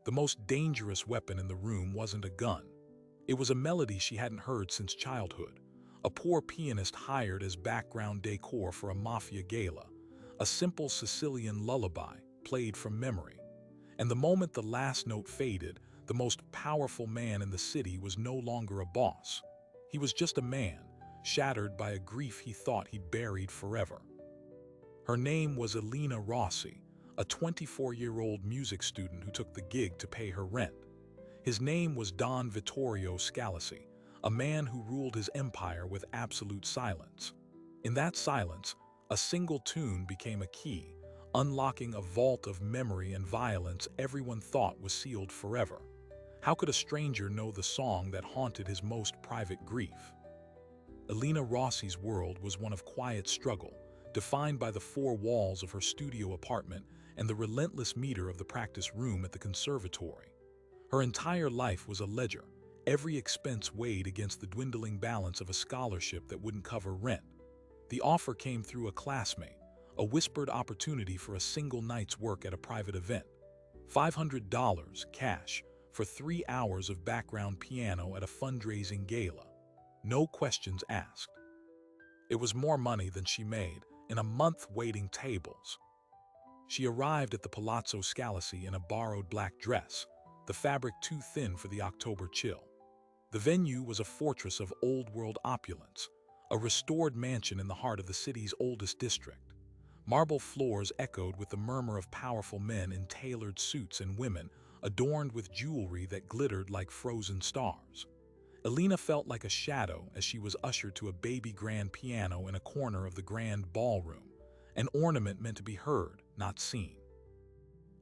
The most dangerous weapon in the room wasn't a gun. It was a melody she hadn't heard since childhood, a poor pianist hired as background decor for a Mafia gala, a simple Sicilian lullaby played from memory. And the moment the last note faded, the most powerful man in the city was no longer a boss. He was just a man, shattered by a grief he thought he'd buried forever. Her name was Elena Rossi, a 24-year-old music student who took the gig to pay her rent. His name was Don Vittorio Scalisi, a man who ruled his empire with absolute silence. In that silence, a single tune became a key, unlocking a vault of memory and violence everyone thought was sealed forever. How could a stranger know the song that haunted his most private grief? Elena Rossi's world was one of quiet struggle, defined by the four walls of her studio apartment and the relentless meter of the practice room at the conservatory. Her entire life was a ledger, every expense weighed against the dwindling balance of a scholarship that wouldn't cover rent. The offer came through a classmate, a whispered opportunity for a single night's work at a private event. $500 cash for 3 hours of background piano at a fundraising gala. No questions asked. It was more money than she made in a month waiting tables. She arrived at the Palazzo Scalisi in a borrowed black dress, the fabric too thin for the October chill. The venue was a fortress of old-world opulence, a restored mansion in the heart of the city's oldest district. Marble floors echoed with the murmur of powerful men in tailored suits and women adorned with jewelry that glittered like frozen stars. Elena felt like a shadow as she was ushered to a baby grand piano in a corner of the grand ballroom, an ornament meant to be heard, not seen.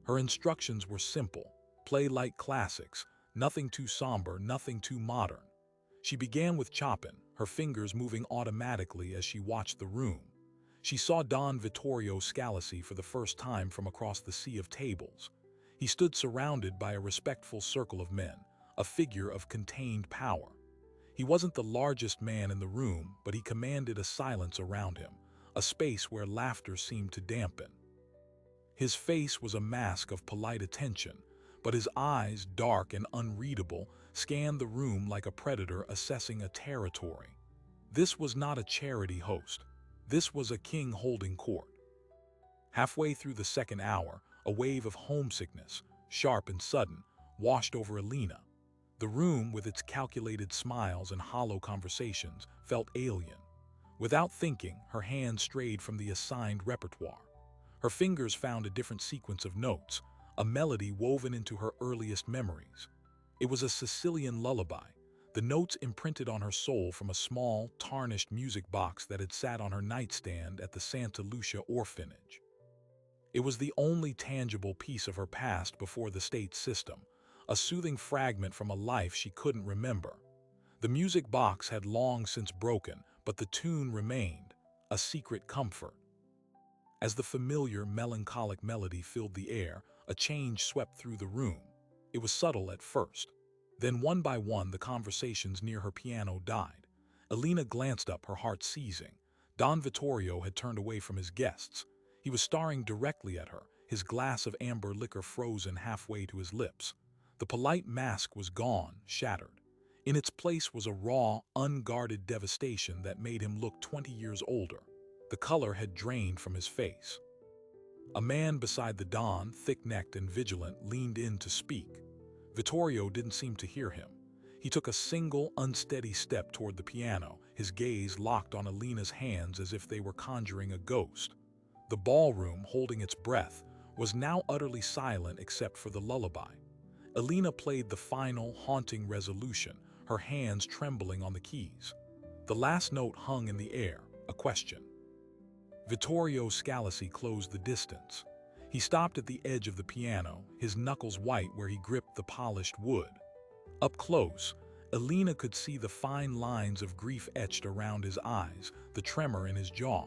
Her instructions were simple: play like classics, nothing too somber, nothing too modern. She began with Chopin, her fingers moving automatically as she watched the room. She saw Don Vittorio Scalisi for the first time from across the sea of tables. He stood surrounded by a respectful circle of men, a figure of contained power. He wasn't the largest man in the room, but he commanded a silence around him, a space where laughter seemed to dampen. His face was a mask of polite attention, but his eyes, dark and unreadable, scanned the room like a predator assessing a territory. This was not a charity host. This was a king holding court. Halfway through the second hour, a wave of homesickness, sharp and sudden, washed over Elena. The room, with its calculated smiles and hollow conversations, felt alien. Without thinking, her hand strayed from the assigned repertoire. Her fingers found a different sequence of notes, a melody woven into her earliest memories. It was a Sicilian lullaby, the notes imprinted on her soul from a small, tarnished music box that had sat on her nightstand at the Santa Lucia orphanage. It was the only tangible piece of her past before the state system, a soothing fragment from a life she couldn't remember. The music box had long since broken, but the tune remained, a secret comfort. As the familiar, melancholic melody filled the air, a change swept through the room. It was subtle at first. Then one by one the conversations near her piano died. Elena glanced up, her heart seizing. Don Vittorio had turned away from his guests. He was staring directly at her, his glass of amber liquor frozen halfway to his lips. The polite mask was gone, shattered. In its place was a raw, unguarded devastation that made him look 20 years older. The color had drained from his face. A man beside the Don, thick-necked and vigilant, leaned in to speak. Vittorio didn't seem to hear him. He took a single, unsteady step toward the piano, his gaze locked on Elena's hands as if they were conjuring a ghost. The ballroom, holding its breath, was now utterly silent except for the lullaby. Elena played the final, haunting resolution, her hands trembling on the keys. The last note hung in the air, a question. Vittorio Scalisi closed the distance. He stopped at the edge of the piano, his knuckles white where he gripped the polished wood. Up close, Elena could see the fine lines of grief etched around his eyes, the tremor in his jaw.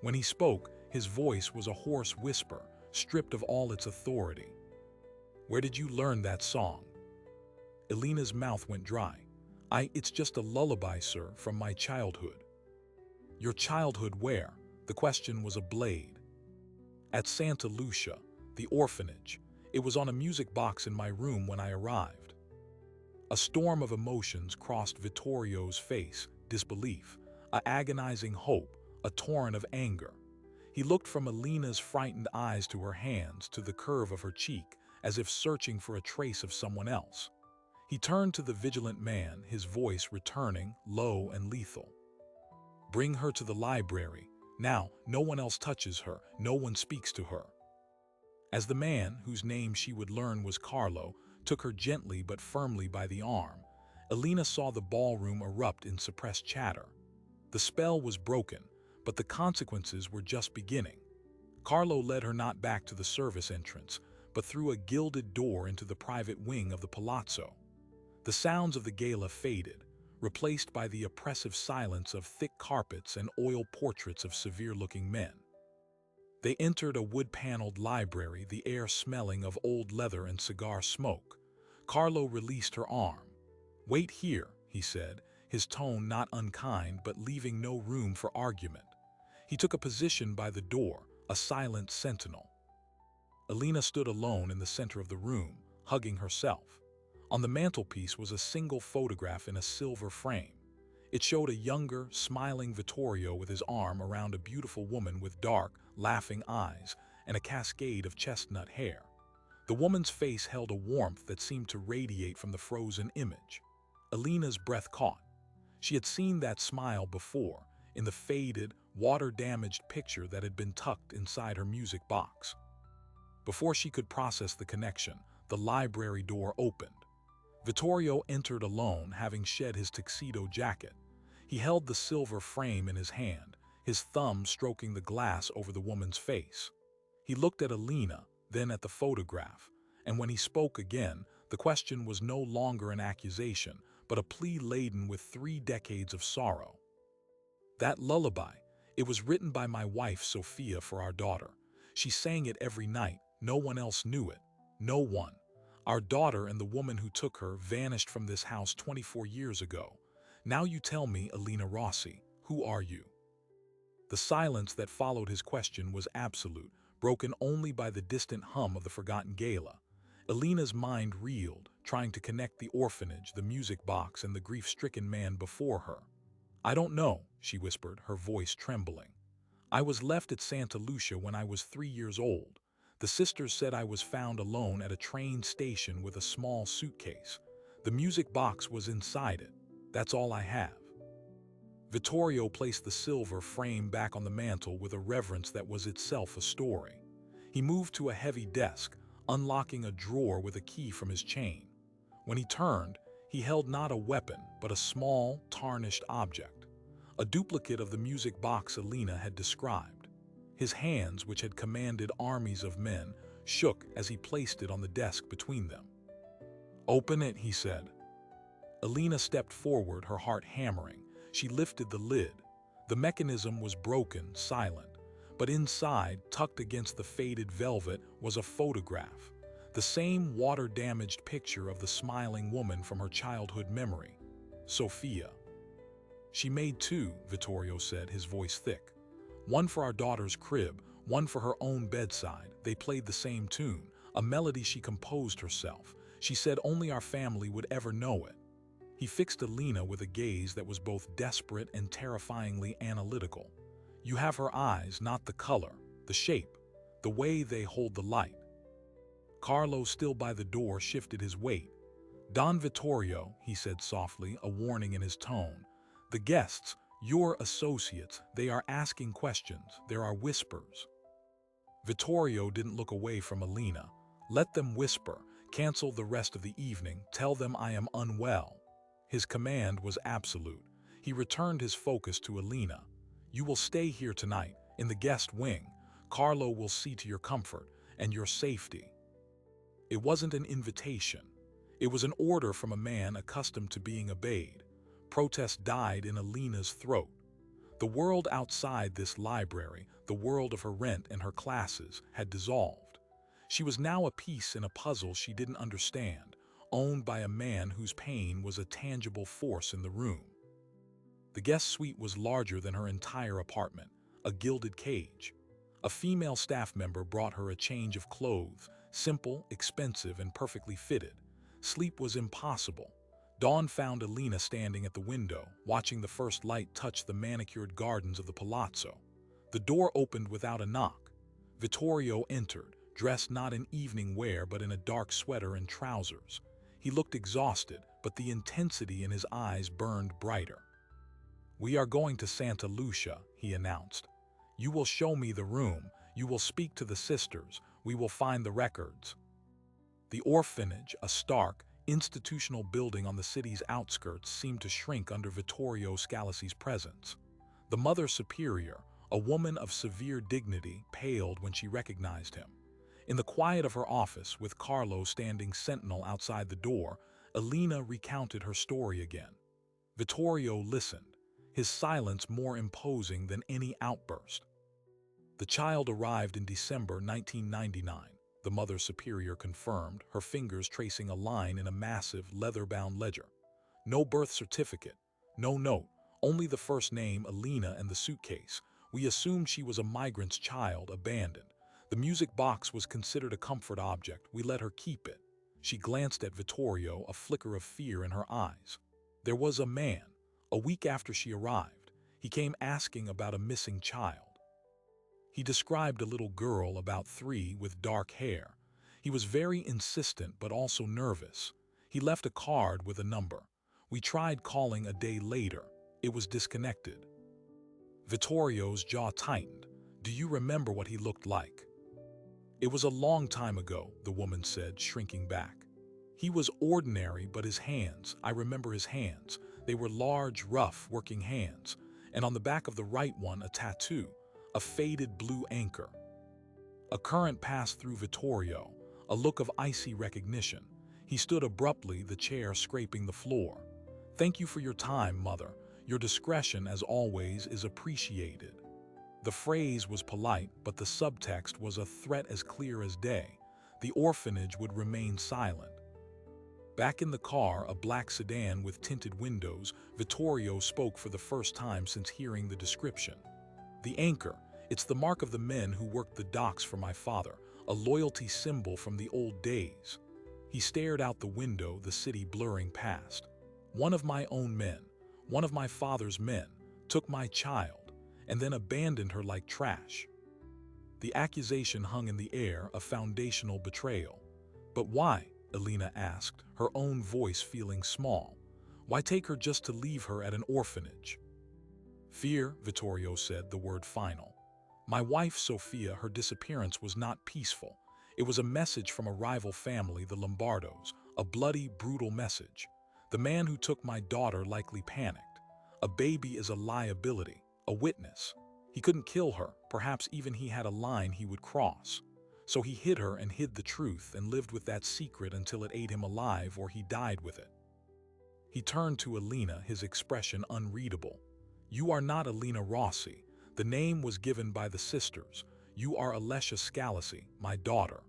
When he spoke, his voice was a hoarse whisper, stripped of all its authority. "Where did you learn that song?" Elena's mouth went dry. It's just a lullaby, sir, from my childhood." "Your childhood where?" The question was a blade. "At Santa Lucia, the orphanage. It was on a music box in my room when I arrived. A storm of emotions crossed Vittorio's face, disbelief, a agonizing hope, a torrent of anger. He looked from Alina's frightened eyes to her hands to the curve of her cheek, as if searching for a trace of someone else. He turned to the vigilant man, his voice returning, low and lethal. "Bring her to the library. Now, no one else touches her, no one speaks to her." As the man, whose name she would learn was Carlo, took her gently but firmly by the arm, Alina saw the ballroom erupt in suppressed chatter. The spell was broken, but the consequences were just beginning. Carlo led her not back to the service entrance, but through a gilded door into the private wing of the palazzo. The sounds of the gala faded, replaced by the oppressive silence of thick carpets and oil portraits of severe-looking men. They entered a wood-paneled library, the air smelling of old leather and cigar smoke. Carlo released her arm. "Wait here," he said, his tone not unkind but leaving no room for argument. He took a position by the door, a silent sentinel. Alina stood alone in the center of the room, hugging herself. On the mantelpiece was a single photograph in a silver frame. It showed a younger, smiling Vittorio with his arm around a beautiful woman with dark, laughing eyes and a cascade of chestnut hair. The woman's face held a warmth that seemed to radiate from the frozen image. Alina's breath caught. She had seen that smile before, in the faded, water-damaged picture that had been tucked inside her music box. Before she could process the connection, the library door opened. Vittorio entered alone, having shed his tuxedo jacket. He held the silver frame in his hand, his thumb stroking the glass over the woman's face. He looked at Alina, then at the photograph, and when he spoke again, the question was no longer an accusation, but a plea laden with 3 decades of sorrow. "That lullaby, it was written by my wife Sophia for our daughter. She sang it every night, no one else knew it. No one. Our daughter and the woman who took her vanished from this house 24 years ago. Now you tell me, Alina Rossi, who are you?" The silence that followed his question was absolute, broken only by the distant hum of the forgotten gala. Alina's mind reeled, trying to connect the orphanage, the music box, and the grief-stricken man before her. "I don't know," she whispered, her voice trembling. "I was left at Santa Lucia when I was 3 years old. The sisters said I was found alone at a train station with a small suitcase. The music box was inside it. That's all I have." Vittorio placed the silver frame back on the mantel with a reverence that was itself a story. He moved to a heavy desk, unlocking a drawer with a key from his chain. When he turned, he held not a weapon, but a small, tarnished object, a duplicate of the music box Alina had described. His hands, which had commanded armies of men, shook as he placed it on the desk between them. "Open it," he said. Alina stepped forward, her heart hammering. She lifted the lid. The mechanism was broken, silent, but inside, tucked against the faded velvet, was a photograph, the same water-damaged picture of the smiling woman from her childhood memory, Sophia. "She made 2, Vittorio said, his voice thick. "One for our daughter's crib, one for her own bedside. They played the same tune, a melody she composed herself. She said only our family would ever know it." He fixed Alina with a gaze that was both desperate and terrifyingly analytical. "You have her eyes, not the color, the shape, the way they hold the light." Carlo, still by the door, shifted his weight. "Don Vittorio," he said softly, a warning in his tone. "The guests, your associates, they are asking questions. There are whispers." Vittorio didn't look away from Alina. "Let them whisper. Cancel the rest of the evening. Tell them I am unwell." His command was absolute. He returned his focus to Alina. "You will stay here tonight, in the guest wing. Carlo will see to your comfort and your safety." It wasn't an invitation. It was an order from a man accustomed to being obeyed. Protest died in Alina's throat. The world outside this library, the world of her rent and her classes, had dissolved. She was now a piece in a puzzle she didn't understand, owned by a man whose pain was a tangible force in the room. The guest suite was larger than her entire apartment, a gilded cage. A female staff member brought her a change of clothes, Simple, expensive, and perfectly fitted. Sleep was impossible. Dawn found Alina standing at the window, watching the first light touch the manicured gardens of the palazzo. The door opened without a knock. Vittorio entered, dressed not in evening wear but in a dark sweater and trousers. He looked exhausted, but the intensity in his eyes burned brighter. "We are going to Santa Lucia," he announced. "You will show me the room, you will speak to the sisters, we will find the records." The orphanage, a stark, institutional building on the city's outskirts, seemed to shrink under Vittorio Scalisi's presence. The Mother Superior, a woman of severe dignity, paled when she recognized him. In the quiet of her office, with Carlo standing sentinel outside the door, Alina recounted her story again. Vittorio listened, his silence more imposing than any outburst. "The child arrived in December 1999, the Mother Superior confirmed, her fingers tracing a line in a massive, leather-bound ledger. "No birth certificate, no note, only the first name, Alina, and the suitcase. We assumed she was a migrant's child, abandoned. The music box was considered a comfort object. We let her keep it." She glanced at Vittorio, a flicker of fear in her eyes. "There was a man, a week after she arrived. He came asking about a missing child. He described a little girl about 3 with dark hair. He was very insistent but also nervous. He left a card with a number. We tried calling a day later. It was disconnected." Vittorio's jaw tightened. "Do you remember what he looked like?" "It was a long time ago," the woman said, shrinking back. "He was ordinary, but his hands, I remember his hands. They were large, rough, working hands. And on the back of the right one, a tattoo, a faded blue anchor." A current passed through Vittorio, a look of icy recognition. He stood abruptly, the chair scraping the floor. "Thank you for your time, Mother. Your discretion, as always, is appreciated." The phrase was polite, but the subtext was a threat as clear as day. The orphanage would remain silent. Back in the car, a black sedan with tinted windows, Vittorio spoke for the first time since hearing the description. "The anchor, it's the mark of the men who worked the docks for my father, a loyalty symbol from the old days." He stared out the window, the city blurring past. "One of my own men, one of my father's men, took my child, and then abandoned her like trash." The accusation hung in the air, a foundational betrayal. "But why?" Alina asked, her own voice feeling small. "Why take her just to leave her at an orphanage?" "Fear," Vittorio said, the word final. "My wife, Sofia, her disappearance was not peaceful. It was a message from a rival family, the Lombardos, a bloody, brutal message. The man who took my daughter likely panicked. A baby is a liability, a witness. He couldn't kill her, perhaps even he had a line he would cross. So he hid her and hid the truth and lived with that secret until it ate him alive or he died with it." He turned to Alina, his expression unreadable. "You are not Alina Rossi. The name was given by the sisters. You are Alessia Scalisi, my daughter."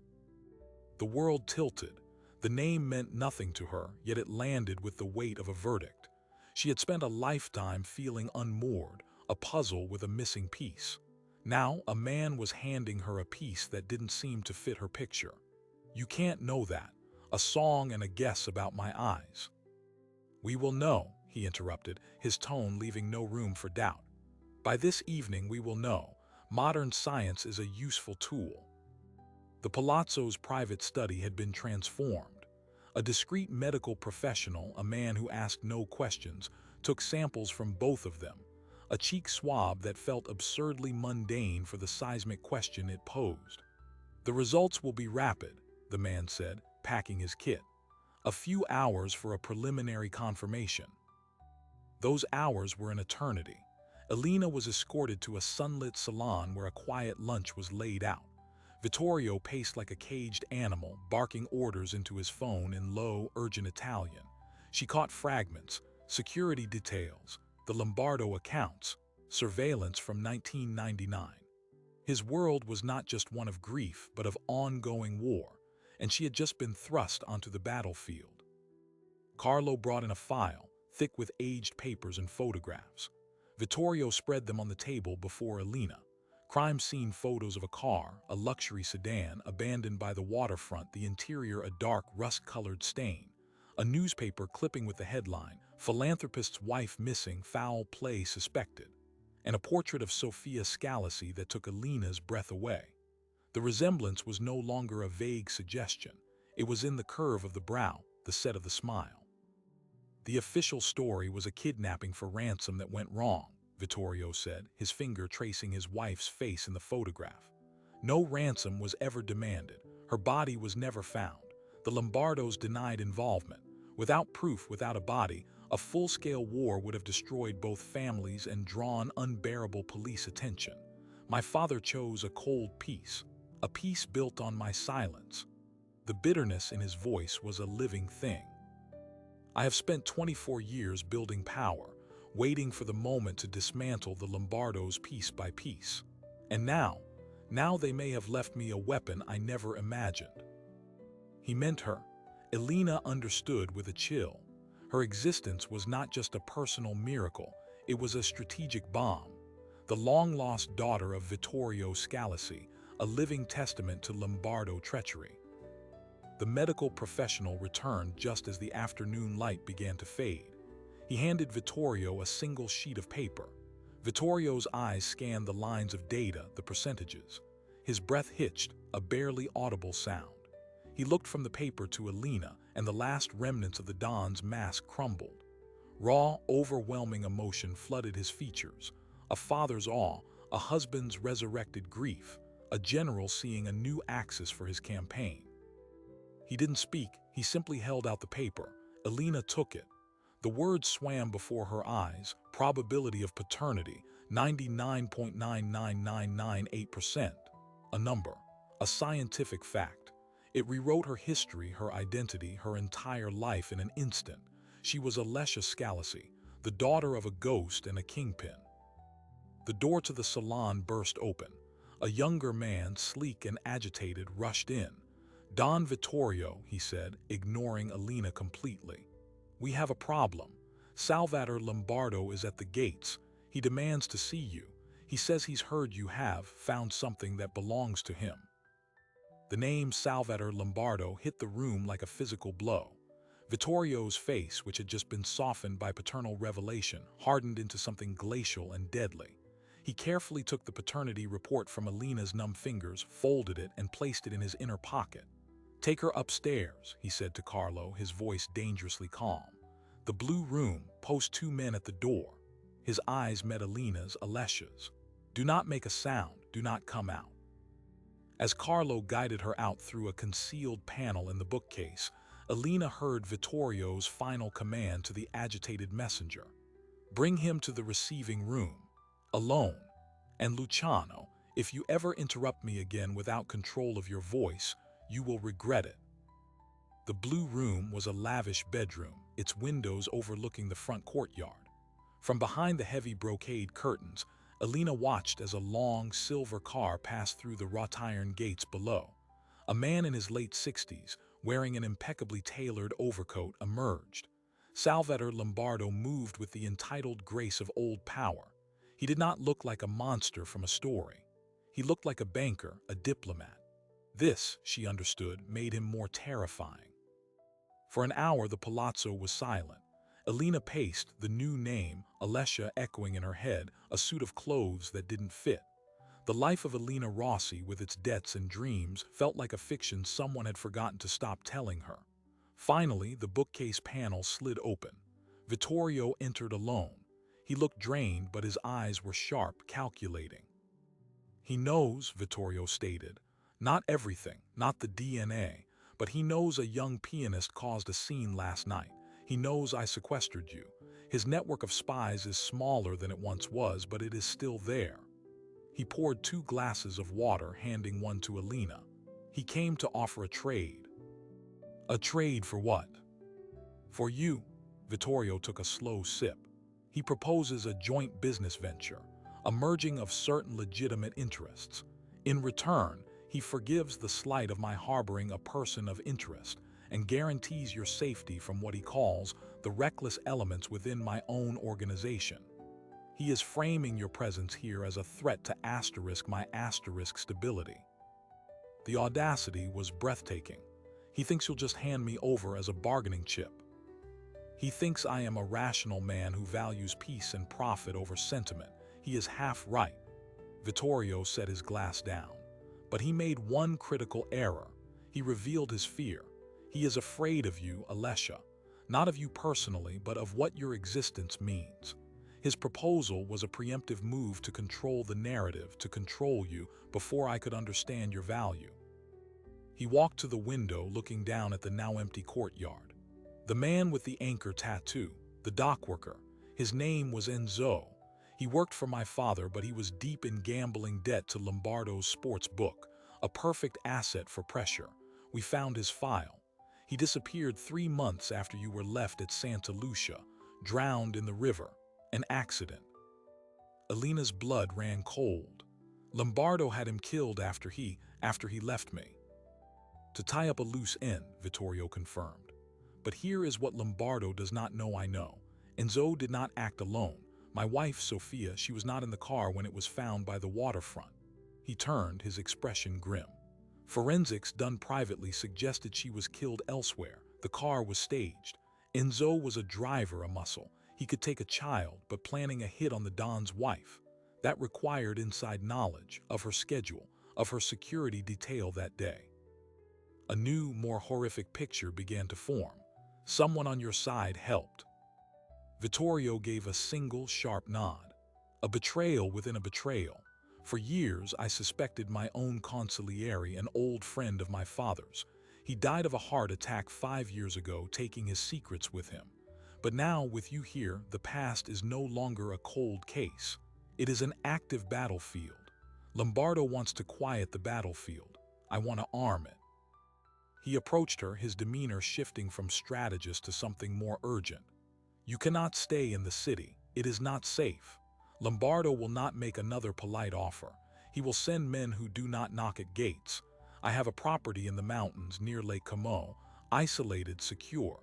The world tilted. The name meant nothing to her, yet it landed with the weight of a verdict. She had spent a lifetime feeling unmoored, a puzzle with a missing piece. Now, a man was handing her a piece that didn't seem to fit her picture. "You can't know that. A song and a guess about my eyes." "We will know," he interrupted, his tone leaving no room for doubt. "By this evening we will know. Modern science is a useful tool." The palazzo's private study had been transformed. A discreet medical professional, a man who asked no questions, took samples from both of them, a cheek swab that felt absurdly mundane for the seismic question it posed. "The results will be rapid," the man said, packing his kit. "A few hours for a preliminary confirmation." Those hours were an eternity. Alina was escorted to a sunlit salon where a quiet lunch was laid out. Vittorio paced like a caged animal, barking orders into his phone in low, urgent Italian. She caught fragments, security details, the Lombardo accounts, surveillance from 1999. His world was not just one of grief, but of ongoing war, and she had just been thrust onto the battlefield. Carlo brought in a file, thick with aged papers and photographs. Vittorio spread them on the table before Alina. Crime scene photos of a car, a luxury sedan, abandoned by the waterfront, the interior a dark rust-colored stain. A newspaper clipping with the headline, "Philanthropist's wife missing, foul play suspected." And a portrait of Sophia Scalisi that took Alina's breath away. The resemblance was no longer a vague suggestion. It was in the curve of the brow, the set of the smile. The official story was a kidnapping for ransom that went wrong, Vittorio said, his finger tracing his wife's face in the photograph. No ransom was ever demanded. Her body was never found. The Lombardos denied involvement. Without proof, without a body, a full-scale war would have destroyed both families and drawn unbearable police attention. My father chose a cold peace, a peace built on my silence. The bitterness in his voice was a living thing. I have spent 24 years building power, waiting for the moment to dismantle the Lombardos piece by piece. And now they may have left me a weapon I never imagined. He meant her. Elena understood with a chill. Her existence was not just a personal miracle, it was a strategic bomb. The long-lost daughter of Vittorio Scalisi, a living testament to Lombardo treachery. The medical professional returned just as the afternoon light began to fade. He handed Vittorio a single sheet of paper. Vittorio's eyes scanned the lines of data, the percentages. His breath hitched, a barely audible sound. He looked from the paper to Elena, and the last remnants of the Don's mask crumbled. Raw, overwhelming emotion flooded his features. A father's awe, a husband's resurrected grief, a general seeing a new axis for his campaign. He didn't speak, he simply held out the paper. Elena took it. The words swam before her eyes: probability of paternity, 99.99998%. A number, a scientific fact. It rewrote her history, her identity, her entire life in an instant. She was Alessia Scalisi, the daughter of a ghost and a kingpin. The door to the salon burst open. A younger man, sleek and agitated, rushed in. "Don Vittorio," he said, ignoring Elena completely. "We have a problem. Salvatore Lombardo is at the gates. He demands to see you. He says he's heard you have found something that belongs to him." The name Salvatore Lombardo hit the room like a physical blow. Vittorio's face, which had just been softened by paternal revelation, hardened into something glacial and deadly. He carefully took the paternity report from Elena's numb fingers, folded it, and placed it in his inner pocket. "Take her upstairs," he said to Carlo, his voice dangerously calm. "The blue room, post 2 men at the door." His eyes met Elena's, Alessia's. "Do not make a sound, do not come out." As Carlo guided her out through a concealed panel in the bookcase, Elena heard Vittorio's final command to the agitated messenger. "Bring him to the receiving room, alone. And Luciano, if you ever interrupt me again without control of your voice, you will regret it." The blue room was a lavish bedroom, its windows overlooking the front courtyard. From behind the heavy brocade curtains, Elena watched as a long, silver car passed through the wrought iron gates below. A man in his late 60s, wearing an impeccably tailored overcoat, emerged. Salvatore Lombardo moved with the entitled grace of old power. He did not look like a monster from a story. He looked like a banker, a diplomat. This, she understood, made him more terrifying. For an hour the palazzo was silent. Elena paced, the new name, Alessia, echoing in her head, a suit of clothes that didn't fit. The life of Elena Rossi, with its debts and dreams, felt like a fiction someone had forgotten to stop telling her. Finally, the bookcase panel slid open. Vittorio entered alone. He looked drained, but his eyes were sharp, calculating. "He knows," Vittorio stated. "Not everything, not the DNA, but he knows a young pianist caused a scene last night. He knows I sequestered you. His network of spies is smaller than it once was, but it is still there." He poured 2 glasses of water, handing one to Elena. "He came to offer a trade." "A trade for what?" "For you." Vittorio took a slow sip. "He proposes a joint business venture, a merging of certain legitimate interests. In return, he forgives the slight of my harboring a person of interest and guarantees your safety from what he calls the reckless elements within my own organization." He is framing your presence here as a threat to asterisk my asterisk stability. The audacity was breathtaking. He thinks you'll just hand me over as a bargaining chip. He thinks I am a rational man who values peace and profit over sentiment. He is half right. Vittorio set his glass down. But he made one critical error. He revealed his fear. He is afraid of you, Alessia. Not of you personally, but of what your existence means. His proposal was a preemptive move to control the narrative, to control you before I could understand your value. He walked to the window, looking down at the now empty courtyard. The man with the anchor tattoo, the dock worker, his name was Enzo. He worked for my father, but he was deep in gambling debt to Lombardo's sports book, a perfect asset for pressure. We found his file. He disappeared 3 months after you were left at Santa Lucia, drowned in the river. An accident. Alina's blood ran cold. Lombardo had him killed after he left me. To tie up a loose end, Vittorio confirmed. But here is what Lombardo does not know I know. Enzo did not act alone. My wife, Sophia, she was not in the car when it was found by the waterfront. He turned, his expression grim. Forensics done privately suggested she was killed elsewhere. The car was staged. Enzo was a driver, a muscle. He could take a child, but planning a hit on the Don's wife. That required inside knowledge of her schedule, of her security detail that day. A new, more horrific picture began to form. Someone on your side helped. Vittorio gave a single, sharp nod. A betrayal within a betrayal. For years, I suspected my own consigliere, an old friend of my father's. He died of a heart attack 5 years ago, taking his secrets with him. But now, with you here, the past is no longer a cold case. It is an active battlefield. Lombardo wants to quiet the battlefield. I want to arm it. He approached her, his demeanor shifting from strategist to something more urgent. You cannot stay in the city. It is not safe. Lombardo will not make another polite offer. He will send men who do not knock at gates. I have a property in the mountains near Lake Como, isolated, secure.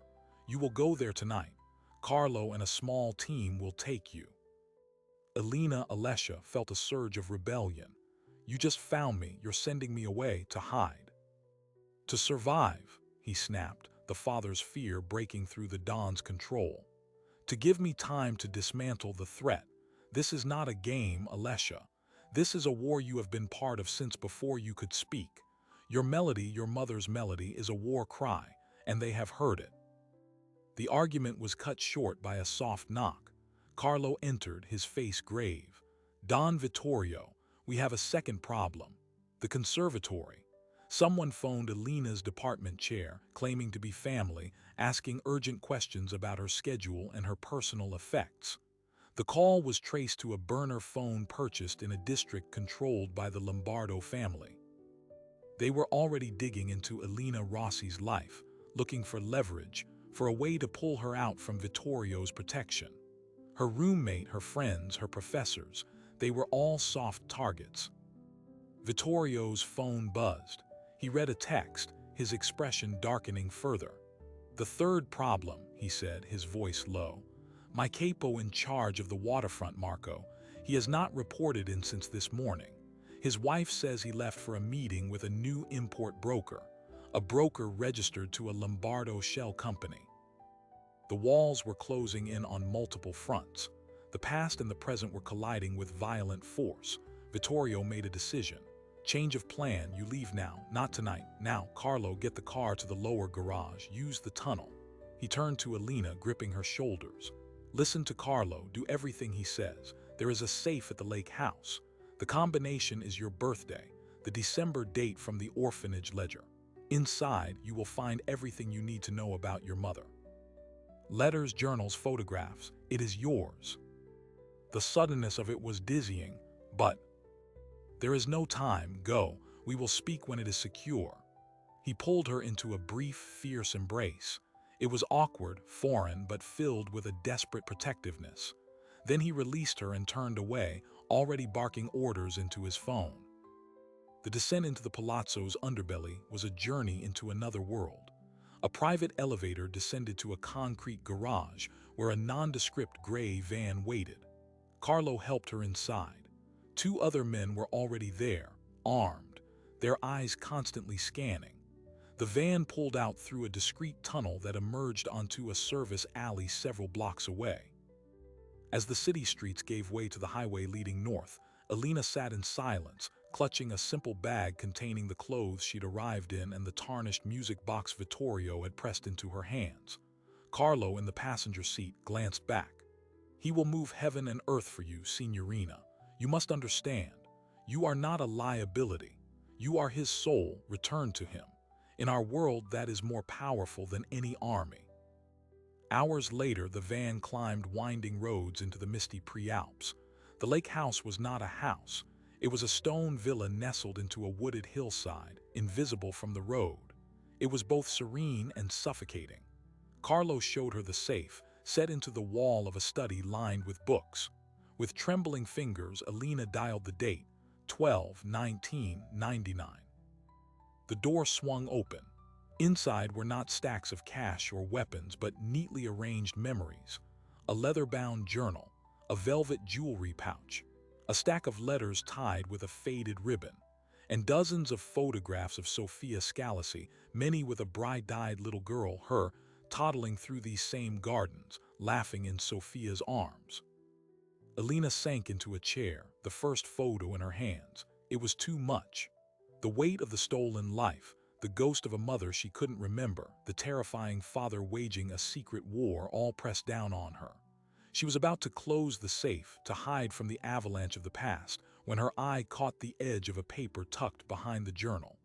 You will go there tonight. Carlo and a small team will take you. Alessia felt a surge of rebellion. You just found me. You're sending me away to hide. To survive, he snapped, the father's fear breaking through the Don's control. To give me time to dismantle the threat. This is not a game, Alessia. This is a war you have been part of since before you could speak. Your melody, your mother's melody, is a war cry, and they have heard it. The argument was cut short by a soft knock. Carlo entered, his face grave. Don Vittorio, we have a second problem. The conservatory. Someone phoned Alina's department chair, claiming to be family, asking urgent questions about her schedule and her personal effects. The call was traced to a burner phone purchased in a district controlled by the Lombardo family. They were already digging into Alina Rossi's life, looking for leverage, for a way to pull her out from Vittorio's protection. Her roommate, her friends, her professors, they were all soft targets. Vittorio's phone buzzed. He read a text, his expression darkening further. The third problem, he said, his voice low. My capo in charge of the waterfront, Marco. He has not reported in since this morning. His wife says he left for a meeting with a new import broker, a broker registered to a Lombardo shell company. The walls were closing in on multiple fronts. The past and the present were colliding with violent force. Vittorio made a decision. Change of plan, you leave now, not tonight. Now, Carlo, get the car to the lower garage, use the tunnel. He turned to Alina, gripping her shoulders. Listen to Carlo, do everything he says. There is a safe at the lake house. The combination is your birthday, the December date from the orphanage ledger. Inside, you will find everything you need to know about your mother. Letters, journals, photographs, it is yours. The suddenness of it was dizzying, but there is no time, go, we will speak when it is secure. He pulled her into a brief, fierce embrace. It was awkward, foreign, but filled with a desperate protectiveness. Then he released her and turned away, already barking orders into his phone. The descent into the palazzo's underbelly was a journey into another world. A private elevator descended to a concrete garage where a nondescript gray van waited. Carlo helped her inside. Two other men were already there, armed, their eyes constantly scanning. The van pulled out through a discreet tunnel that emerged onto a service alley several blocks away. As the city streets gave way to the highway leading north, Alina sat in silence, clutching a simple bag containing the clothes she'd arrived in and the tarnished music box Vittorio had pressed into her hands. Carlo, in the passenger seat, glanced back. "He will move heaven and earth for you, Signorina. You must understand. You are not a liability. You are his soul, returned to him. In our world, that is more powerful than any army." Hours later, the van climbed winding roads into the misty Prealps. The lake house was not a house. It was a stone villa nestled into a wooded hillside, invisible from the road. It was both serene and suffocating. Carlo showed her the safe, set into the wall of a study lined with books. With trembling fingers, Alina dialed the date, 12/19/99. The door swung open. Inside were not stacks of cash or weapons, but neatly arranged memories. A leather-bound journal, a velvet jewelry pouch, a stack of letters tied with a faded ribbon, and dozens of photographs of Sofia Scalisi, many with a bright-eyed little girl, her, toddling through these same gardens, laughing in Sofia's arms. Alina sank into a chair, the first photo in her hands. It was too much. The weight of the stolen life, the ghost of a mother she couldn't remember, the terrifying father waging a secret war, all pressed down on her. She was about to close the safe, to hide from the avalanche of the past, when her eye caught the edge of a paper tucked behind the journal.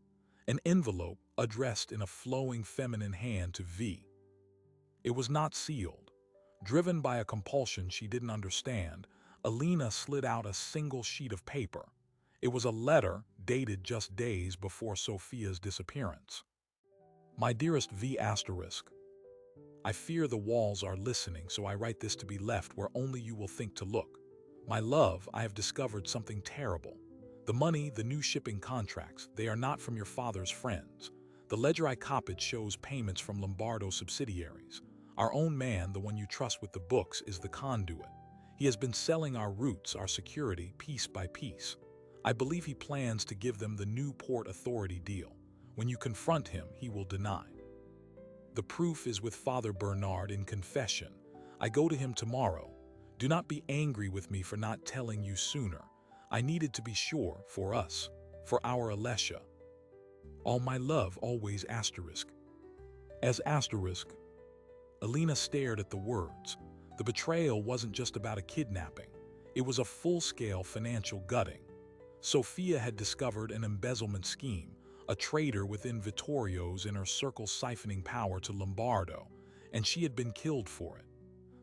An envelope addressed in a flowing feminine hand to V. It was not sealed. Driven by a compulsion she didn't understand, Alina slid out a single sheet of paper. It was a letter dated just days before Sofia's disappearance. "My dearest V***, I fear the walls are listening, so I write this to be left where only you will think to look. My love, I have discovered something terrible. The money, the new shipping contracts, they are not from your father's friends. The ledger I copied shows payments from Lombardo subsidiaries. Our own man, the one you trust with the books, is the conduit. He has been selling our roots, our security, piece by piece. I believe he plans to give them the new Port Authority deal. When you confront him, he will deny. The proof is with Father Bernard in confession. I go to him tomorrow. Do not be angry with me for not telling you sooner. I needed to be sure, for us, for our Alessia. All my love, always asterisk." As asterisk, Alina stared at the words. The betrayal wasn't just about a kidnapping. It was a full-scale financial gutting. Sofia had discovered an embezzlement scheme, a traitor within Vittorio's inner circle siphoning power to Lombardo, and she had been killed for it.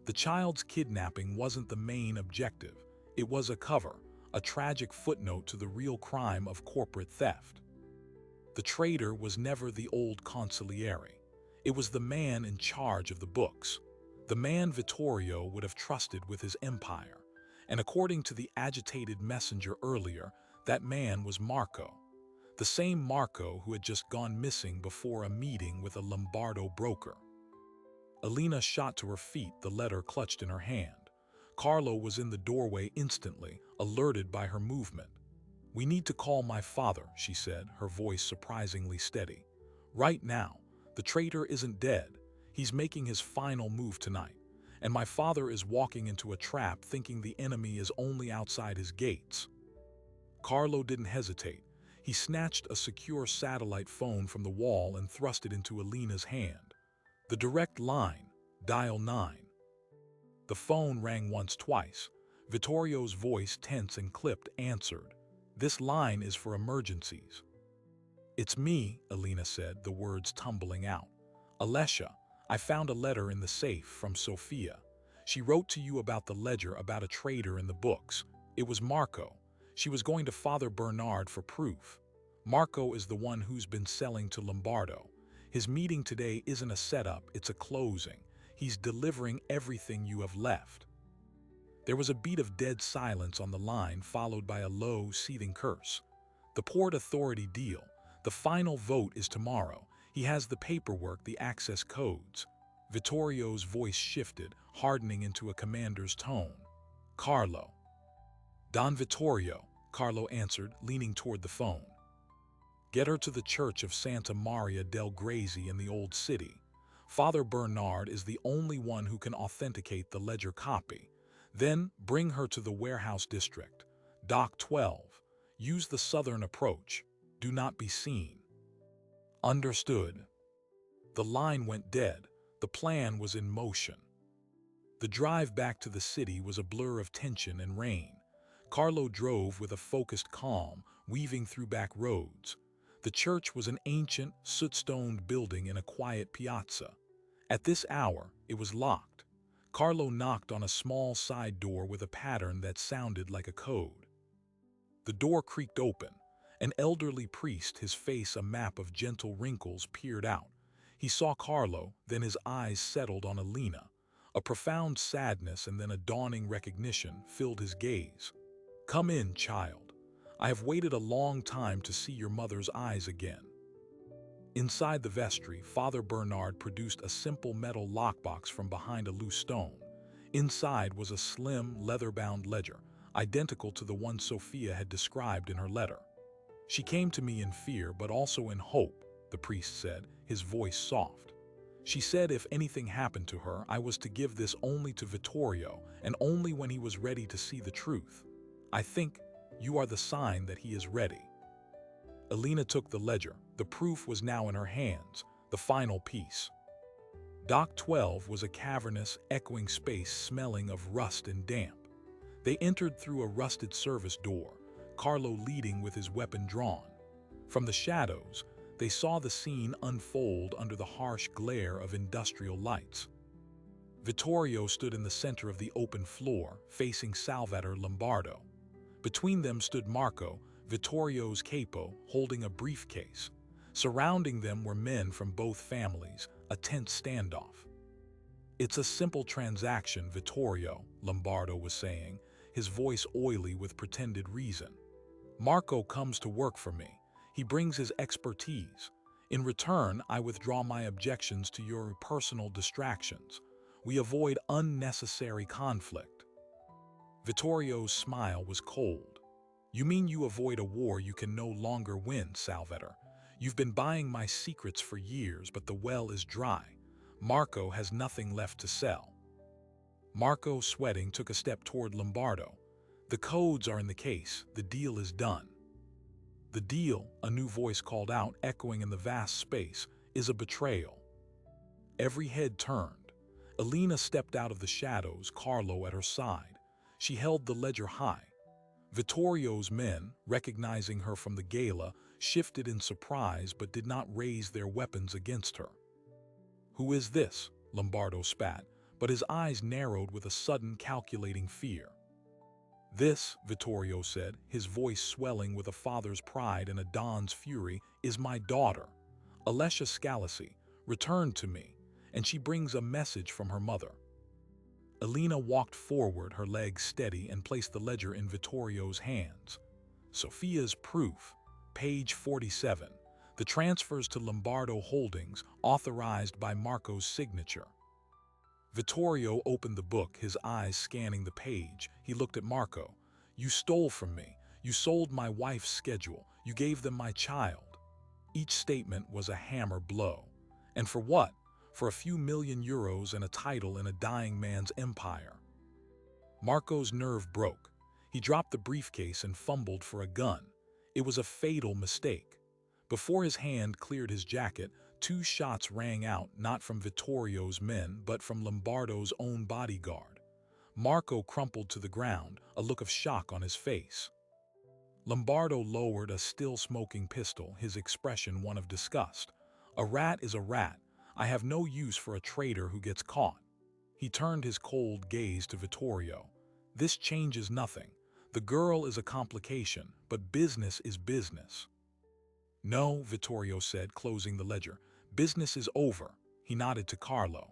The child's kidnapping wasn't the main objective. It was a cover, a tragic footnote to the real crime of corporate theft. The traitor was never the old consigliere. It was the man in charge of the books, the man Vittorio would have trusted with his empire. And according to the agitated messenger earlier, that man was Marco. The same Marco who had just gone missing before a meeting with a Lombardo broker. Alina shot to her feet, the letter clutched in her hand. Carlo was in the doorway instantly, alerted by her movement. "We need to call my father," she said, her voice surprisingly steady. "Right now. The traitor isn't dead. He's making his final move tonight. And my father is walking into a trap thinking the enemy is only outside his gates." Carlo didn't hesitate. He snatched a secure satellite phone from the wall and thrust it into Alina's hand. "The direct line. Dial 9. The phone rang once, twice. Vittorio's voice, tense and clipped, answered. "This line is for emergencies." "It's me," Alina said, the words tumbling out. "Alessia, I found a letter in the safe from Sofia. She wrote to you about the ledger, about a traitor in the books. It was Marco. She was going to Father Bernard for proof. Marco is the one who's been selling to Lombardo. His meeting today isn't a setup, it's a closing. He's delivering everything you have left." There was a beat of dead silence on the line, followed by a low, seething curse. "The Port Authority deal. The final vote is tomorrow. He has the paperwork, the access codes." Vittorio's voice shifted, hardening into a commander's tone. "Carlo, Don Vittorio, Carlo answered, leaning toward the phone. Get her to the church of Santa Maria del Grazie in the Old City. Father Bernard is the only one who can authenticate the ledger copy. Then bring her to the warehouse district. Dock 12. Use the southern approach. Do not be seen. Understood. The line went dead. The plan was in motion. The drive back to the city was a blur of tension and rain. Carlo drove with a focused calm, weaving through back roads. The church was an ancient, soot-stoned building in a quiet piazza. At this hour, it was locked. Carlo knocked on a small side door with a pattern that sounded like a code. The door creaked open. An elderly priest, his face a map of gentle wrinkles, peered out. He saw Carlo, then his eyes settled on Alina. A profound sadness and then a dawning recognition filled his gaze. Come in, child. I have waited a long time to see your mother's eyes again. Inside the vestry, Father Bernard produced a simple metal lockbox from behind a loose stone. Inside was a slim, leather-bound ledger, identical to the one Sophia had described in her letter. She came to me in fear, but also in hope, the priest said, his voice soft. She said if anything happened to her, I was to give this only to Vittorio, and only when he was ready to see the truth. I think you are the sign that he is ready. Alina took the ledger. The proof was now in her hands, the final piece. Dock 12 was a cavernous, echoing space smelling of rust and damp. They entered through a rusted service door, Carlo leading with his weapon drawn. From the shadows, they saw the scene unfold under the harsh glare of industrial lights. Vittorio stood in the center of the open floor, facing Salvatore Lombardo. Between them stood Marco, Vittorio's capo, holding a briefcase. Surrounding them were men from both families, a tense standoff. It's a simple transaction, Vittorio, Lombardo was saying, his voice oily with pretended reason. Marco comes to work for me. He brings his expertise. In return, I withdraw my objections to your personal distractions. We avoid unnecessary conflict. Vittorio's smile was cold. You mean you avoid a war you can no longer win, Salvatore? You've been buying my secrets for years, but the well is dry. Marco has nothing left to sell. Marco, sweating, took a step toward Lombardo. The codes are in the case. The deal is done. The deal, a new voice called out, echoing in the vast space, is a betrayal. Every head turned. Alina stepped out of the shadows, Carlo at her side. She held the ledger high. Vittorio's men, recognizing her from the Gala, shifted in surprise but did not raise their weapons against her. Who is this? Lombardo spat, but his eyes narrowed with a sudden calculating fear. This, Vittorio said, his voice swelling with a father's pride and a don's fury, is my daughter, Alessia Scalisi, returned to me, and she brings a message from her mother. Alina walked forward, her legs steady, and placed the ledger in Vittorio's hands. Sophia's proof, page 47, the transfers to Lombardo Holdings, authorized by Marco's signature. Vittorio opened the book, his eyes scanning the page. He looked at Marco. You stole from me. You sold my wife's schedule. You gave them my child. Each statement was a hammer blow. And for what? For a few million euros and a title in a dying man's empire. Marco's nerve broke. He dropped the briefcase and fumbled for a gun. It was a fatal mistake. Before his hand cleared his jacket, 2 shots rang out, not from Vittorio's men, but from Lombardo's own bodyguard. Marco crumpled to the ground, a look of shock on his face. Lombardo lowered a still-smoking pistol, his expression one of disgust. A rat is a rat. I have no use for a traitor who gets caught. He turned his cold gaze to Vittorio. This changes nothing. The girl is a complication, but business is business. No, Vittorio said, closing the ledger. Business is over. He nodded to Carlo.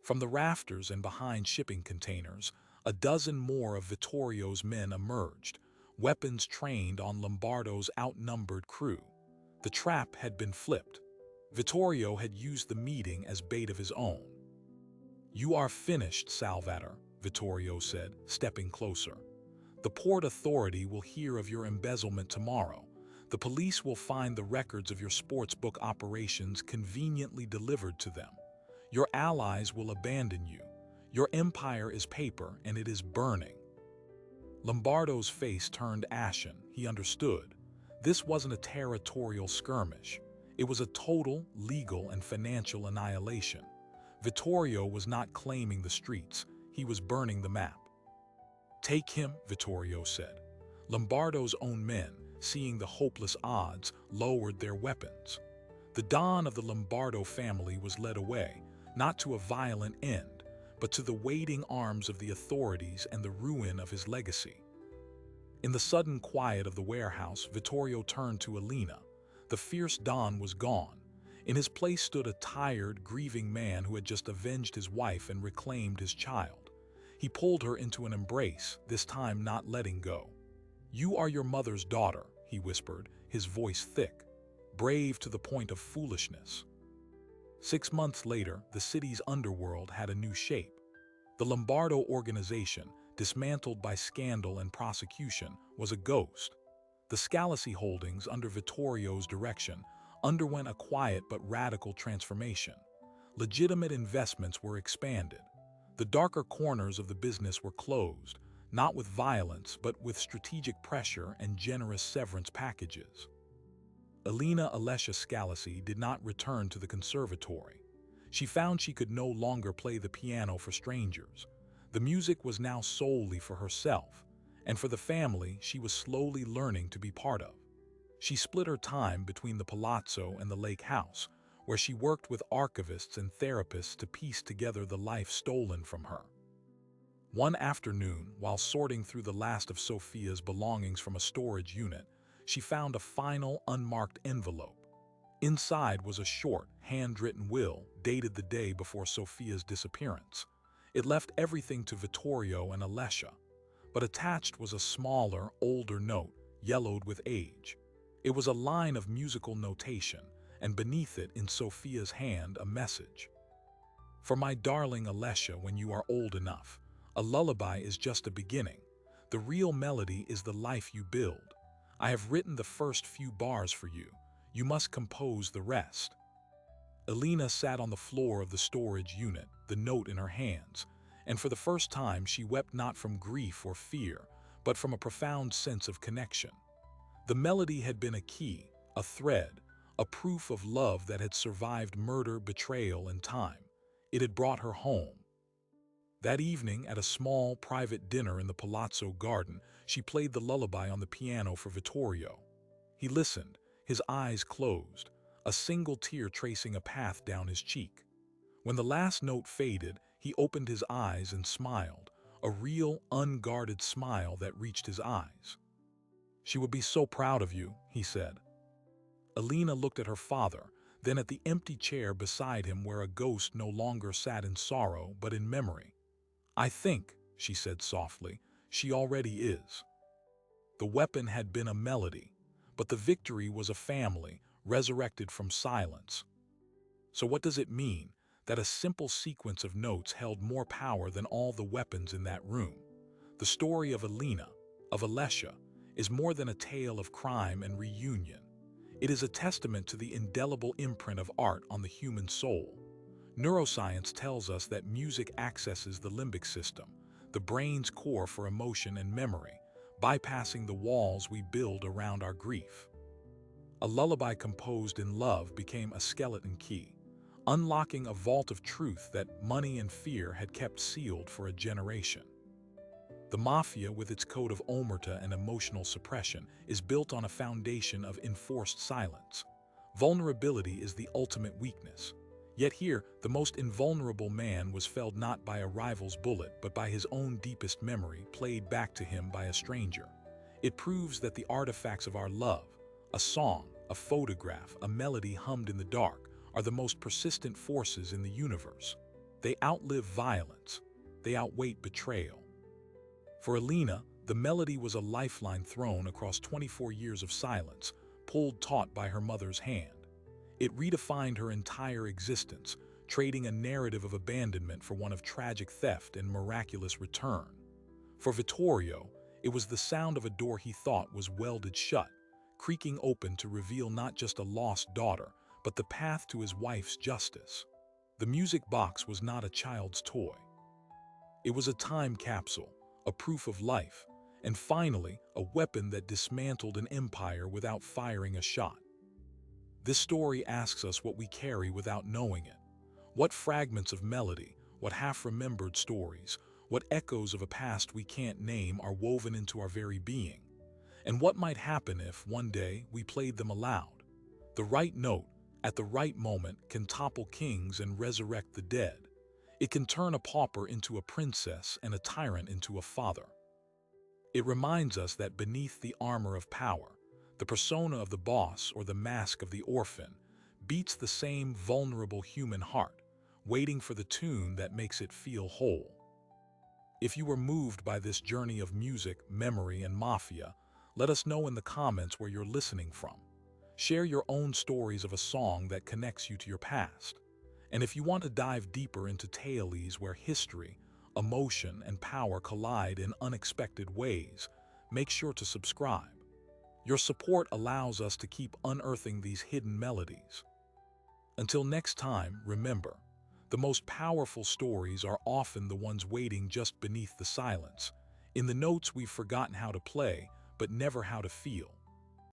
From the rafters and behind shipping containers, a dozen more of Vittorio's men emerged, weapons trained on Lombardo's outnumbered crew. The trap had been flipped. Vittorio had used the meeting as bait of his own. You are finished, Salvatore, Vittorio said, stepping closer. The Port Authority will hear of your embezzlement tomorrow. The police will find the records of your sportsbook operations conveniently delivered to them. Your allies will abandon you. Your empire is paper and it is burning. Lombardo's face turned ashen. He understood. This wasn't a territorial skirmish. It was a total, legal, and financial annihilation. Vittorio was not claiming the streets. He was burning the map. "Take him," Vittorio said. Lombardo's own men, seeing the hopeless odds, lowered their weapons. The Don of the Lombardo family was led away, not to a violent end, but to the waiting arms of the authorities and the ruin of his legacy. In the sudden quiet of the warehouse, Vittorio turned to Elena. The fierce Don was gone. In his place stood a tired, grieving man who had just avenged his wife and reclaimed his child. He pulled her into an embrace, this time not letting go. "You are your mother's daughter," he whispered, his voice thick, brave to the point of foolishness. 6 months later, the city's underworld had a new shape. The Lombardo organization, dismantled by scandal and prosecution, was a ghost. The Scalisi holdings, under Vittorio's direction, underwent a quiet but radical transformation. Legitimate investments were expanded. The darker corners of the business were closed, not with violence, but with strategic pressure and generous severance packages. Elena Alessia Scalisi did not return to the conservatory. She found she could no longer play the piano for strangers. The music was now solely for herself, and for the family she was slowly learning to be part of. She split her time between the palazzo and the lake house, where she worked with archivists and therapists to piece together the life stolen from her. One afternoon, while sorting through the last of Sophia's belongings from a storage unit, she found a final, unmarked envelope. Inside was a short, handwritten will dated the day before Sophia's disappearance. It left everything to Vittorio and Alessia, but attached was a smaller, older note, yellowed with age. It was a line of musical notation, and beneath it, in Sophia's hand, a message. "For my darling Alessia, when you are old enough, a lullaby is just a beginning. The real melody is the life you build. I have written the first few bars for you. You must compose the rest." Elena sat on the floor of the storage unit, the note in her hands, and for the first time she wept not from grief or fear, but from a profound sense of connection. The melody had been a key, a thread, a proof of love that had survived murder, betrayal, and time. It had brought her home. That evening, at a small, private dinner in the palazzo garden, she played the lullaby on the piano for Vittorio. He listened, his eyes closed, a single tear tracing a path down his cheek. When the last note faded, he opened his eyes and smiled, a real, unguarded smile that reached his eyes. "She would be so proud of you," he said. Elena looked at her father, then at the empty chair beside him where a ghost no longer sat in sorrow but in memory. "I think," she said softly, "she already is." The weapon had been a melody, but the victory was a family, resurrected from silence. So what does it mean that a simple sequence of notes held more power than all the weapons in that room? The story of Elena, of Alessia, is more than a tale of crime and reunion. It is a testament to the indelible imprint of art on the human soul. Neuroscience tells us that music accesses the limbic system, the brain's core for emotion and memory, bypassing the walls we build around our grief. A lullaby composed in love became a skeleton key, unlocking a vault of truth that money and fear had kept sealed for a generation. The Mafia, with its code of omerta and emotional suppression, is built on a foundation of enforced silence. Vulnerability is the ultimate weakness. Yet here, the most invulnerable man was felled not by a rival's bullet, but by his own deepest memory, played back to him by a stranger. It proves that the artifacts of our love, a song, a photograph, a melody hummed in the dark, are the most persistent forces in the universe. They outlive violence. They outweigh betrayal. For Elena, the melody was a lifeline thrown across 24 years of silence, pulled taut by her mother's hand. It redefined her entire existence, trading a narrative of abandonment for one of tragic theft and miraculous return. For Vittorio, It was the sound of a door he thought was welded shut, creaking open to reveal not just a lost daughter, but the path to his wife's justice. The music box was not a child's toy. It was a time capsule, a proof of life, and finally, a weapon that dismantled an empire without firing a shot. This story asks us what we carry without knowing it. What fragments of melody, what half-remembered stories, what echoes of a past we can't name are woven into our very being? And what might happen if, one day, we played them aloud? The right note, at the right moment, can topple kings and resurrect the dead. It can turn a pauper into a princess and a tyrant into a father. It reminds us that beneath the armor of power, the persona of the boss or the mask of the orphan, beats the same vulnerable human heart, waiting for the tune that makes it feel whole. If you were moved by this journey of music, memory, and mafia, let us know in the comments where you're listening from. Share your own stories of a song that connects you to your past. And if you want to dive deeper into tales where history, emotion, and power collide in unexpected ways, make sure to subscribe. Your support allows us to keep unearthing these hidden melodies. Until next time, remember, the most powerful stories are often the ones waiting just beneath the silence, in the notes we've forgotten how to play, but never how to feel.